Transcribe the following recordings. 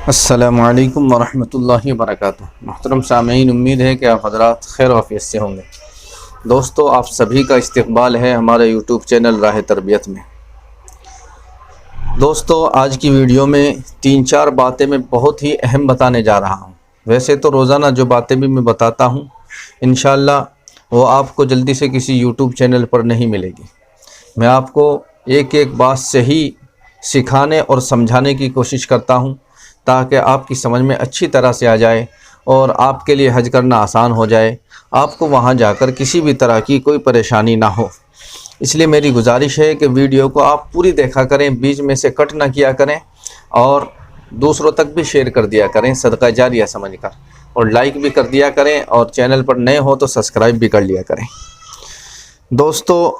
السلام علیکم ورحمۃ اللہ وبرکاتہ۔ محترم سامعین، امید ہے کہ آپ حضرات خیر و عافیت سے ہوں گے۔ دوستو، آپ سبھی کا استقبال ہے ہمارے یوٹیوب چینل راہ تربیت میں۔ دوستو، آج کی ویڈیو میں 3-4 باتیں میں بہت ہی اہم بتانے جا رہا ہوں۔ ویسے تو روزانہ جو باتیں بھی میں بتاتا ہوں انشاءاللہ وہ آپ کو جلدی سے کسی یوٹیوب چینل پر نہیں ملے گی۔ میں آپ کو ایک ایک بات صحیح سکھانے اور سمجھانے کی کوشش کرتا ہوں تاکہ آپ کی سمجھ میں اچھی طرح سے آ جائے اور آپ کے لیے حج کرنا آسان ہو جائے، آپ کو وہاں جا کر کسی بھی طرح کی کوئی پریشانی نہ ہو۔ اس لیے میری گزارش ہے کہ ویڈیو کو آپ پوری دیکھا کریں، بیچ میں سے کٹ نہ کیا کریں اور دوسروں تک بھی شیئر کر دیا کریں صدقہ جاریہ سمجھ کر، اور لائک بھی کر دیا کریں، اور چینل پر نئے ہو تو سبسکرائب بھی کر لیا کریں۔ دوستو،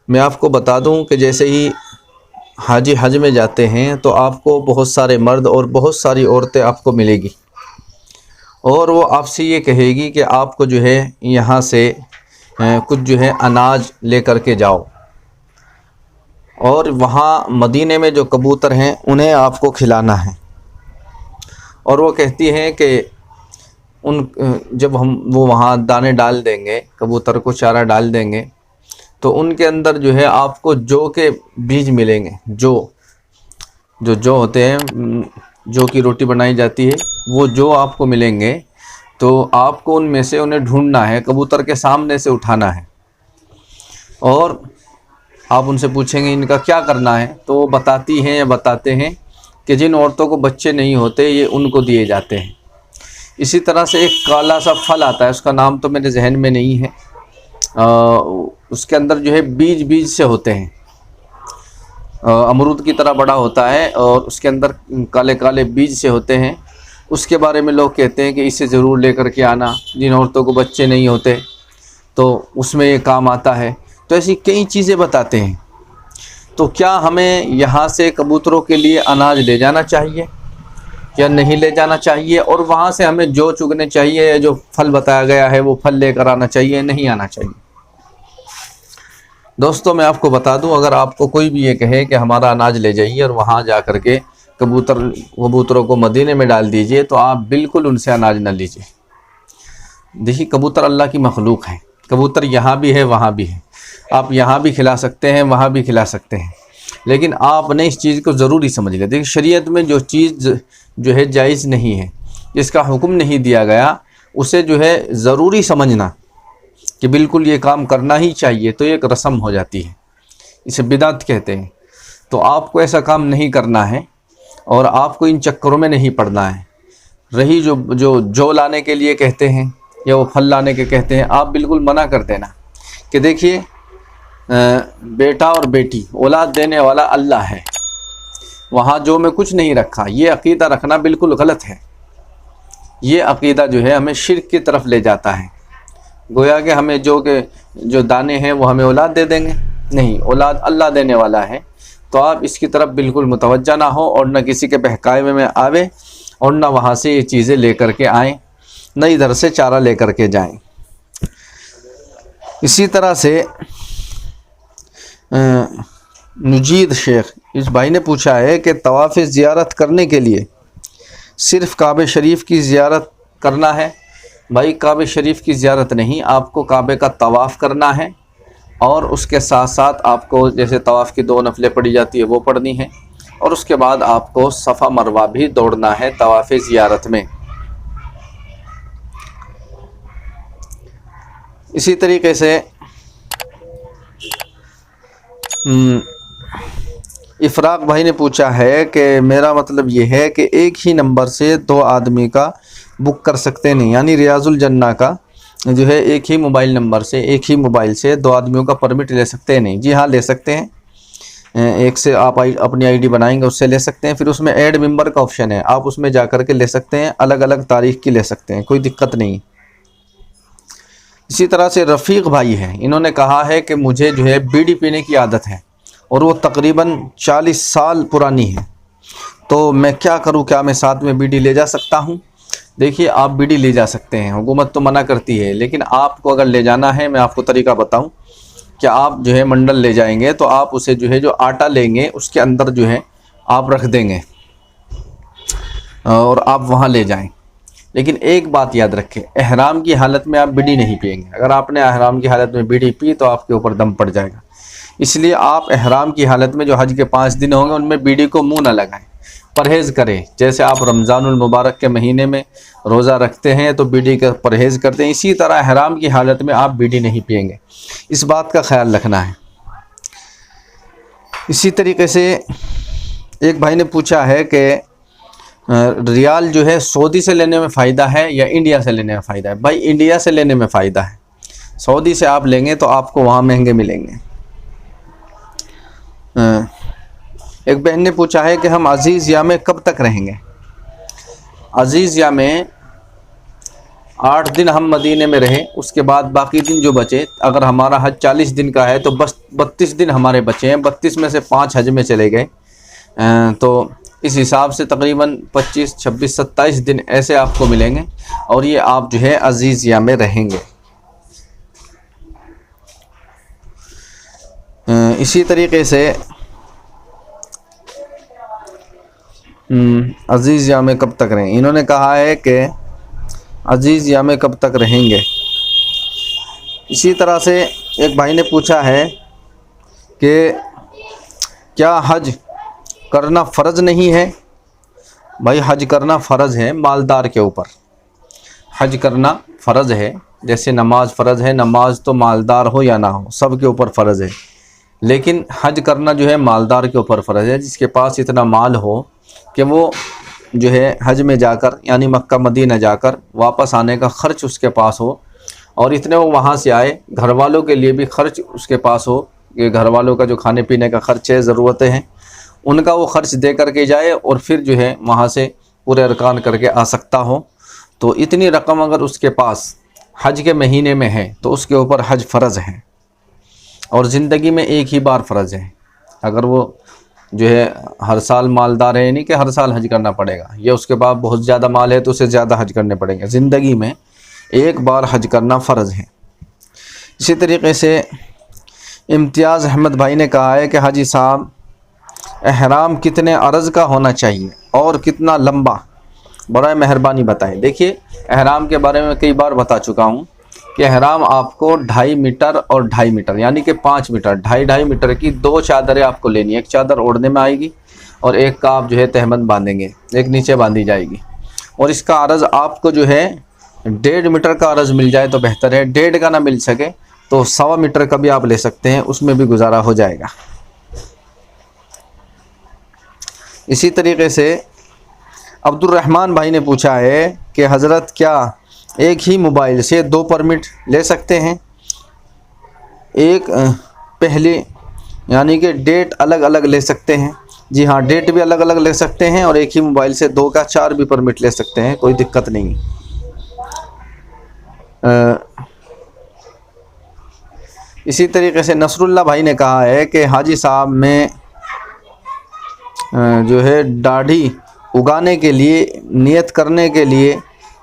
میں آپ کو بتا دوں کہ جیسے ہی حاجی حج میں جاتے ہیں تو آپ کو بہت سارے مرد اور بہت ساری عورتیں آپ کو ملے گی، اور وہ آپ سے یہ کہے گی کہ آپ کو جو ہے یہاں سے کچھ جو ہے اناج لے کر کے جاؤ، اور وہاں مدینے میں جو کبوتر ہیں انہیں آپ کو کھلانا ہے۔ اور وہ کہتی ہیں کہ جب وہ وہاں دانے ڈال دیں گے، کبوتر کو چارہ ڈال دیں گے، تو ان کے اندر جو ہے آپ کو جو کے بیج ملیں گے، جو ہوتے ہیں، جو کی روٹی بنائی جاتی ہے، وہ جو آپ کو ملیں گے تو آپ کو ان میں سے انہیں ڈھونڈنا ہے، کبوتر کے سامنے سے اٹھانا ہے، اور آپ ان سے پوچھیں گے ان کا کیا کرنا ہے، تو وہ بتاتی ہیں یا بتاتے ہیں کہ جن عورتوں کو بچے نہیں ہوتے یہ ان کو دیے جاتے ہیں۔ اسی طرح سے ایک کالا سا پھل آتا ہے، اس کا نام تو میرے ذہن میں نہیں ہے، اس کے اندر جو ہے بیج سے ہوتے ہیں، امرود کی طرح بڑا ہوتا ہے اور اس کے اندر کالے کالے بیج سے ہوتے ہیں۔ اس کے بارے میں لوگ کہتے ہیں کہ اسے ضرور لے کر کے آنا، جن عورتوں کو بچے نہیں ہوتے تو اس میں یہ کام آتا ہے۔ تو ایسی کئی چیزیں بتاتے ہیں۔ تو کیا ہمیں یہاں سے کبوتروں کے لیے اناج لے جانا چاہیے یا نہیں لے جانا چاہیے، اور وہاں سے ہمیں جو چگنے چاہیے یا جو پھل بتایا گیا ہے وہ پھل لے کر آنا چاہیے، نہیں آنا چاہیے؟ دوستو، میں آپ کو بتا دوں، اگر آپ کو کوئی بھی یہ کہے کہ ہمارا اناج لے جائیے اور وہاں جا کر کے کبوتروں کو مدینے میں ڈال دیجئے، تو آپ بالکل ان سے اناج نہ لیجئے۔ دیکھیے، کبوتر اللہ کی مخلوق ہے، کبوتر یہاں بھی ہے وہاں بھی ہے، آپ یہاں بھی کھلا سکتے ہیں وہاں بھی کھلا سکتے ہیں، لیکن آپ نے اس چیز کو ضروری سمجھ لیا۔ دیکھیے، شریعت میں جو چیز جو ہے جائز نہیں ہے، جس کا حکم نہیں دیا گیا، اسے جو ہے ضروری سمجھنا کہ بالکل یہ کام کرنا ہی چاہیے، تو ایک رسم ہو جاتی ہے، اسے بدعت کہتے ہیں۔ تو آپ کو ایسا کام نہیں کرنا ہے اور آپ کو ان چکروں میں نہیں پڑنا ہے۔ رہی جو لانے کے لیے کہتے ہیں یا وہ پھل لانے کے کہتے ہیں، آپ بالکل منع کر دینا کہ دیکھیے، بیٹا اور بیٹی، اولاد دینے والا اللہ ہے، وہاں جو میں کچھ نہیں رکھا، یہ عقیدہ رکھنا بالکل غلط ہے۔ یہ عقیدہ جو ہے ہمیں شرک کی طرف لے جاتا ہے، گویا کہ ہمیں جو دانے ہیں وہ ہمیں اولاد دے دیں گے، نہیں، اولاد اللہ دینے والا ہے۔ تو آپ اس کی طرف بالکل متوجہ نہ ہو، اور نہ کسی کے بہکاوے میں آوے، اور نہ وہاں سے یہ چیزیں لے کر کے آئیں، نہ ادھر سے چارہ لے کر کے جائیں۔ اسی طرح سے نجید شیخ اس بھائی نے پوچھا ہے کہ طواف زیارت کرنے کے لیے صرف کعبہ شریف کی زیارت کرنا ہے؟ بھائی، کعبہ شریف کی زیارت نہیں، آپ کو کعبے کا طواف کرنا ہے، اور اس کے ساتھ ساتھ آپ کو جیسے طواف کی 2 نفلیں پڑھی جاتی ہے وہ پڑھنی ہیں، اور اس کے بعد آپ کو صفا مروہ بھی دوڑنا ہے طواف زیارت میں۔ اسی طریقے سے افراق بھائی نے پوچھا ہے کہ میرا مطلب یہ ہے کہ ایک ہی نمبر سے 2 آدمی کا بک کر سکتے نہیں، یعنی ریاض الجنہ کا جو ہے ایک ہی موبائل نمبر سے، ایک ہی موبائل سے 2 آدمیوں کا پرمٹ لے سکتے نہیں؟ جی ہاں، لے سکتے ہیں۔ ایک سے آپ اپنی آئی ڈی بنائیں گے، اس سے لے سکتے ہیں، پھر اس میں ایڈ ممبر کا آپشن ہے، آپ اس میں جا کر کے لے سکتے ہیں، الگ الگ تاریخ کی لے سکتے ہیں، کوئی دقت نہیں۔ اسی طرح سے رفیق بھائی ہیں، انہوں نے کہا ہے کہ مجھے جو ہے بیڑی پینے کی عادت ہے، اور وہ تقریباً 40 سال پرانی ہے، تو میں کیا کروں؟ کیا میں ساتھ میں بیڑی لے جا سکتا ہوں؟ دیکھیے، آپ بیڑی لے جا سکتے ہیں، حکومت تو منع کرتی ہے، لیکن آپ کو اگر لے جانا ہے، میں آپ کو طریقہ بتاؤں کہ آپ جو ہے منڈل لے جائیں گے تو آپ اسے جو ہے جو آٹا لیں گے اس کے اندر جو ہے آپ رکھ دیں گے، اور آپ وہاں لے جائیں۔ لیکن ایک بات یاد رکھیں، احرام کی حالت میں آپ بیڑی نہیں پئیں گے۔ اگر آپ نے احرام کی حالت میں بیڑی پی تو آپ کے اوپر دم پڑ جائے گا۔ اس لیے آپ احرام کی حالت میں جو حج کے 5 دن ہوں گے ان میں بیڑی کو منہ نہ لگائیں، پرہیز کریں۔ جیسے آپ رمضان المبارک کے مہینے میں روزہ رکھتے ہیں تو بیڑی کا پرہیز کرتے ہیں، اسی طرح احرام کی حالت میں آپ بیڑی نہیں پئیں گے، اس بات کا خیال رکھنا ہے۔ اسی طریقے سے ایک بھائی نے پوچھا ہے کہ ریال جو ہے سعودی سے لینے میں فائدہ ہے یا انڈیا سے لینے میں فائدہ ہے؟ بھائی انڈیا سے لینے میں فائدہ ہے، سعودی سے آپ لیں گے تو آپ کو وہاں مہنگے ملیں گے۔ ایک بہن نے پوچھا ہے کہ ہم عزیز یا میں کب تک رہیں گے؟ عزیز یا میں 8 دن ہم مدینے میں رہیں، اس کے بعد باقی دن جو بچے، اگر ہمارا حج 40 دن کا ہے تو بس 32 دن ہمارے بچے ہیں، 32 میں سے 5 حج میں چلے گئے، تو اس حساب سے تقریباً 25، 26، 27 دن ایسے آپ کو ملیں گے، اور یہ آپ جو ہے عزیز یا میں رہیں گے۔ اسی طریقے سے عزیز یا میں کب تک رہیں، انہوں نے کہا ہے کہ عزیز یا میں کب تک رہیں گے۔ اسی طرح سے ایک بھائی نے پوچھا ہے کہ کیا حج کرنا فرض نہیں ہے؟ بھائی حج کرنا فرض ہے مالدار کے اوپر، حج کرنا فرض ہے، جیسے نماز فرض ہے، نماز تو مالدار ہو یا نہ ہو سب کے اوپر فرض ہے، لیکن حج کرنا جو ہے مالدار کے اوپر فرض ہے، جس کے پاس اتنا مال ہو کہ وہ جو ہے حج میں جا کر یعنی مکہ مدینہ جا کر واپس آنے کا خرچ اس کے پاس ہو، اور اتنے وہ وہاں سے آئے، گھر والوں کے لیے بھی خرچ اس کے پاس ہو کہ گھر والوں کا جو کھانے پینے کا خرچ ہے، ضرورتیں ہیں، ان کا وہ خرچ دے کر کے جائے اور پھر جو ہے وہاں سے پورے ارکان کر کے آ سکتا ہو، تو اتنی رقم اگر اس کے پاس حج کے مہینے میں ہے تو اس کے اوپر حج فرض ہے، اور زندگی میں ایک ہی بار فرض ہے۔ اگر وہ جو ہے ہر سال مالدار ہے، نہیں کہ ہر سال حج کرنا پڑے گا، یا اس کے بعد بہت زیادہ مال ہے تو اسے زیادہ حج کرنے پڑیں گے، زندگی میں ایک بار حج کرنا فرض ہے۔ اسی طریقے سے امتیاز احمد بھائی نے کہا ہے کہ حاجی صاحب احرام کتنے عرض کا ہونا چاہیے اور کتنا لمبا، برائے مہربانی بتائیں۔ دیکھیے احرام کے بارے میں کئی بار بتا چکا ہوں کہ احرام آپ کو 2.5 میٹر اور 2.5 میٹر یعنی کہ 5 میٹر، 2.5 میٹر کی 2 چادریں آپ کو لینی ہے، ایک چادر اوڑھنے میں آئے گی اور ایک کا آپ جو ہے تہمت باندھیں گے، ایک نیچے باندھی جائے گی، اور اس کا عرض آپ کو جو ہے 1.5 میٹر کا عرض مل جائے تو بہتر ہے، 1.5 کا نہ مل سکے تو 1.25 میٹر کا بھی آپ لے سکتے ہیں، اس میں بھی گزارا ہو جائے گا۔ اسی طریقے سے عبد الرحمن بھائی نے پوچھا ہے کہ حضرت کیا ایک ہی موبائل سے 2 پرمٹ لے سکتے ہیں؟ ایک پہلے یعنی کہ ڈیٹ الگ الگ لے سکتے ہیں؟ جی ہاں، ڈیٹ بھی الگ الگ لے سکتے ہیں، اور ایک ہی موبائل سے 2 کا 4 بھی پرمٹ لے سکتے ہیں، کوئی دقت نہیں۔ اسی طریقے سے نصر اللہ بھائی نے کہا ہے کہ حاجی صاحب میں جو ہے داڑھی اگانے کے لیے نیت کرنے کے لیے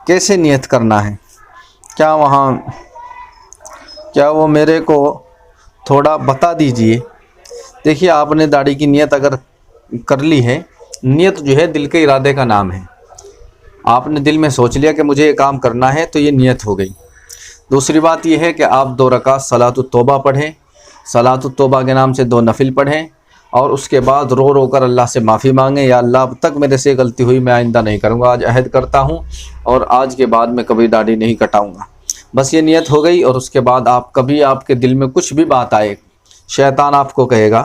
کیسے نیت کرنا ہے؟ کیا وہ میرے کو تھوڑا بتا دیجئے۔ دیکھیے آپ نے داڑھی کی نیت اگر کر لی ہے، نیت جو ہے دل کے ارادے کا نام ہے، آپ نے دل میں سوچ لیا کہ مجھے یہ کام کرنا ہے تو یہ نیت ہو گئی۔ دوسری بات یہ ہے کہ آپ 2 رکعت صلاۃ التوبہ پڑھیں، صلاۃ التوبہ کے نام سے 2 نفل پڑھیں، اور اس کے بعد رو رو کر اللہ سے معافی مانگیں، یا اللہ اب تک میرے سے غلطی ہوئی، میں آئندہ نہیں کروں گا، آج عہد کرتا ہوں اور آج کے بعد میں کبھی داڑھی نہیں کٹاؤں گا، بس یہ نیت ہو گئی۔ اور اس کے بعد آپ کبھی آپ کے دل میں کچھ بھی بات آئے، شیطان آپ کو کہے گا،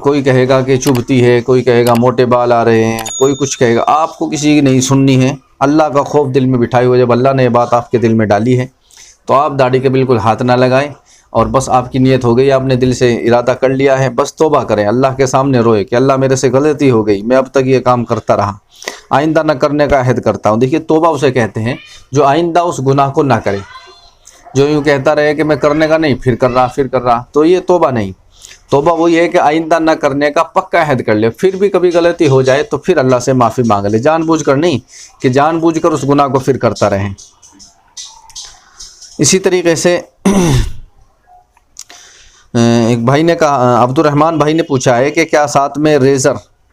کوئی کہے گا کہ چبھتی ہے، کوئی کہے گا موٹے بال آ رہے ہیں، کوئی کچھ کہے گا، آپ کو کسی کی نہیں سننی ہے، اللہ کا خوف دل میں بٹھائے ہوئے جب اللہ نے یہ بات آپ کے دل میں ڈالی ہے تو آپ داڑھی کے بالکل ہاتھ نہ لگائیں، اور بس آپ کی نیت ہو گئی، آپ نے دل سے ارادہ کر لیا ہے، بس توبہ کریں، اللہ کے سامنے روئے کہ اللہ میرے سے غلطی ہو گئی، میں اب تک یہ کام کرتا رہا، آئندہ نہ کرنے کا عہد کرتا ہوں۔ دیکھیے توبہ اسے کہتے ہیں جو آئندہ اس گناہ کو نہ کرے، جو یوں کہتا رہے کہ میں کرنے کا نہیں، پھر کر رہا، تو یہ توبہ نہیں۔ توبہ وہی ہے کہ آئندہ نہ کرنے کا پکا عہد کر لے، پھر بھی کبھی غلطی ہو جائے تو پھر اللہ سے معافی مانگ لے، جان بوجھ کر نہیں کہ جان بوجھ کر اس گناہ کو پھر کرتا رہیں۔ اسی طریقے سے ایک بھائی نے کہا، عبد الرحمن بھائی نے پوچھا ہے کہ کیا ساتھ میں ریزر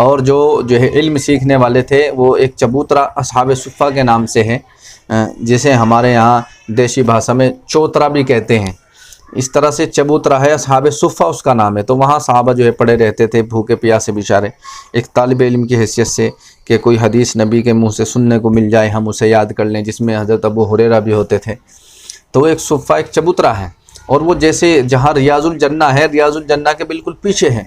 اور جو ہے علم سیکھنے والے تھے وہ ایک چبوترا اصحاب صفہ کے نام سے ہے، جسے ہمارے یہاں دیسی بھاشا میں چوترا بھی کہتے ہیں، اس طرح سے چبوترا ہے، اصحاب صفہ اس کا نام ہے۔ تو وہاں صحابہ جو ہے پڑے رہتے تھے بھوکے پیاسے بیچارے، ایک طالب علم کی حیثیت سے کہ کوئی حدیث نبی کے منہ سے سننے کو مل جائے ہم اسے یاد کر لیں، جس میں حضرت ابو ہریرہ بھی ہوتے تھے۔ تو وہ ایک صفہ، ایک چبوترا ہے، اور وہ جیسے جہاں ریاض الجنہ ہے، ریاض الجنہ کے بالکل پیچھے ہے،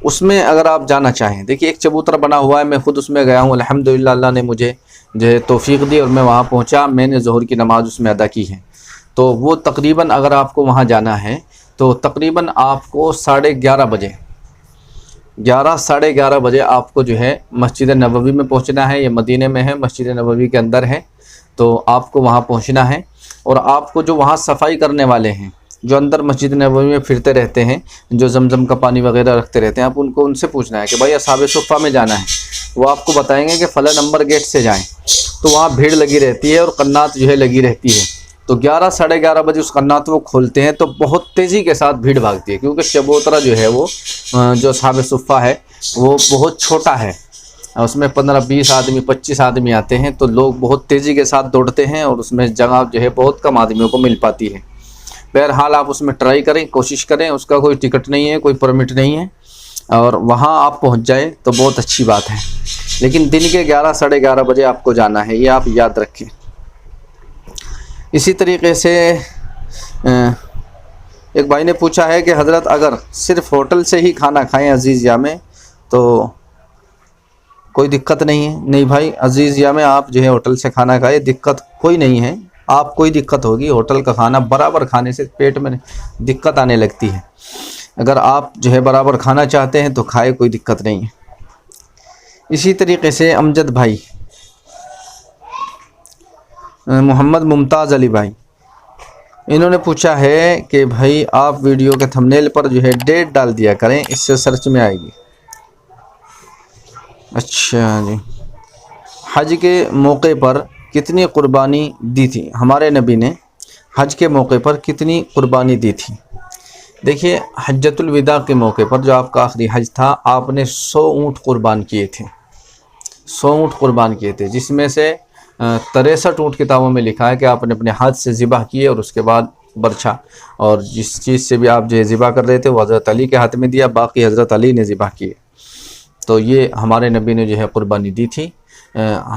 اس میں اگر آپ جانا چاہیں، دیکھیے ایک چبوترا بنا ہوا ہے، میں خود اس میں گیا ہوں، الحمدللہ اللہ نے مجھے جو ہے توفیق دی اور میں وہاں پہنچا، میں نے ظہر کی نماز اس میں ادا کی ہے۔ تو وہ تقریباً اگر آپ کو وہاں جانا ہے تو تقریباً آپ کو 11:30 بجے 11:30 بجے آپ کو جو ہے مسجد نبوی میں پہنچنا ہے، یہ مدینہ میں ہے، مسجد نبوی کے اندر ہے، تو آپ کو وہاں پہنچنا ہے۔ اور آپ کو جو وہاں صفائی کرنے والے ہیں، جو اندر مسجد نبوی میں پھرتے رہتے ہیں، جو زمزم کا پانی وغیرہ رکھتے رہتے ہیں، آپ ان سے پوچھنا ہے کہ بھائی اصحاب صفہ میں جانا ہے، وہ آپ کو بتائیں گے کہ فلاں نمبر گیٹ سے جائیں۔ تو وہاں بھیڑ لگی رہتی ہے اور قنات جو ہے لگی رہتی ہے، تو 11:30 بجے اس قنات کو کھولتے ہیں تو بہت تیزی کے ساتھ بھیڑ بھاگتی ہے، کیونکہ چبوترا جو ہے وہ جو اصحاب صفہ ہے وہ بہت چھوٹا ہے، اس میں 15-20 آدمی 25 آدمی آتے ہیں، تو لوگ بہت تیزی کے ساتھ دوڑتے ہیں اور اس میں جگہ جو ہے بہت کم آدمیوں کو مل پاتی ہے۔ بہرحال آپ اس میں ٹرائی کریں، کوشش کریں، اس کا کوئی ٹکٹ نہیں ہے، کوئی پرمٹ نہیں ہے، اور وہاں آپ پہنچ جائیں تو بہت اچھی بات ہے، لیکن دن کے 11-11:30 بجے آپ کو جانا ہے، یہ آپ یاد رکھیں۔ اسی طریقے سے ایک بھائی نے پوچھا ہے کہ حضرت اگر صرف ہوٹل سے ہی کھانا کھائیں عزیزیہ میں تو کوئی دقت نہیں ہے؟ نہیں بھائی، عزیزیہ میں آپ جو ہے ہوٹل سے کھانا کھائیں، دقت کوئی نہیں ہے۔ آپ کوئی دقت ہوگی ہوٹل کا کھانا برابر کھانے سے پیٹ میں دقت آنے لگتی ہے، اگر آپ جو ہے برابر کھانا چاہتے ہیں تو کھائے، کوئی دقت نہیں ہے۔ اسی طریقے سے امجد بھائی، محمد ممتاز علی بھائی، انہوں نے پوچھا ہے کہ بھائی آپ ویڈیو کے تھمبنیل پر جو ہے ڈیٹ ڈال دیا کریں، اس سے سرچ میں آئے گی۔ اچھا جی، حج کے موقع پر کتنی قربانی دی تھی؟ ہمارے نبی نے حج کے موقع پر کتنی قربانی دی تھی؟ دیکھیے حجۃ الوداع کے موقع پر جو آپ کا آخری حج تھا، آپ نے 100 اونٹ قربان کیے تھے، 100 اونٹ قربان کیے تھے، جس میں سے 63 اونٹ کتابوں میں لکھا ہے کہ آپ نے اپنے ہاتھ سے ذبح کیے، اور اس کے بعد برچھا، اور جس چیز سے بھی آپ جو ہے ذبح کر رہے تھے وہ حضرت علی کے ہاتھ میں دیا، باقی حضرت علی نے ذبح کیے۔ تو یہ ہمارے نبی نے جو ہے قربانی دی تھی۔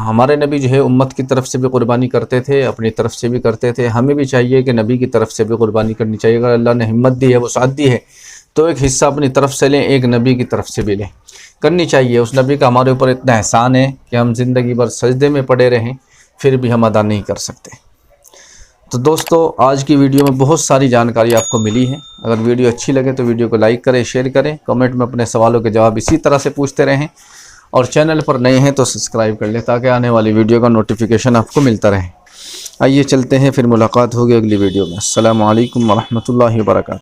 ہمارے نبی جو ہے امت کی طرف سے بھی قربانی کرتے تھے، اپنی طرف سے بھی کرتے تھے، ہمیں بھی چاہیے کہ نبی کی طرف سے بھی قربانی کرنی چاہیے۔ اگر اللہ نے ہمت دی ہے، وسعت دی ہے، تو ایک حصہ اپنی طرف سے لیں، ایک نبی کی طرف سے بھی لیں، کرنی چاہیے۔ اس نبی کا ہمارے اوپر اتنا احسان ہے کہ ہم زندگی بھر سجدے میں پڑے رہیں پھر بھی ہم ادا نہیں کر سکتے۔ تو دوستو، آج کی ویڈیو میں بہت ساری جانکاری آپ کو ملی ہے۔ اگر ویڈیو اچھی لگے تو ویڈیو کو لائک کریں، شیئر کریں، کمنٹ میں اپنے سوالوں کے جواب اسی طرح سے پوچھتے رہیں، اور چینل پر نئے ہیں تو سبسکرائب کر لیں تاکہ آنے والی ویڈیو کا نوٹیفیکیشن آپ کو ملتا رہے۔ آئیے چلتے ہیں، پھر ملاقات ہوگی اگلی ویڈیو میں۔ السلام علیکم ورحمۃ اللہ وبرکاتہ۔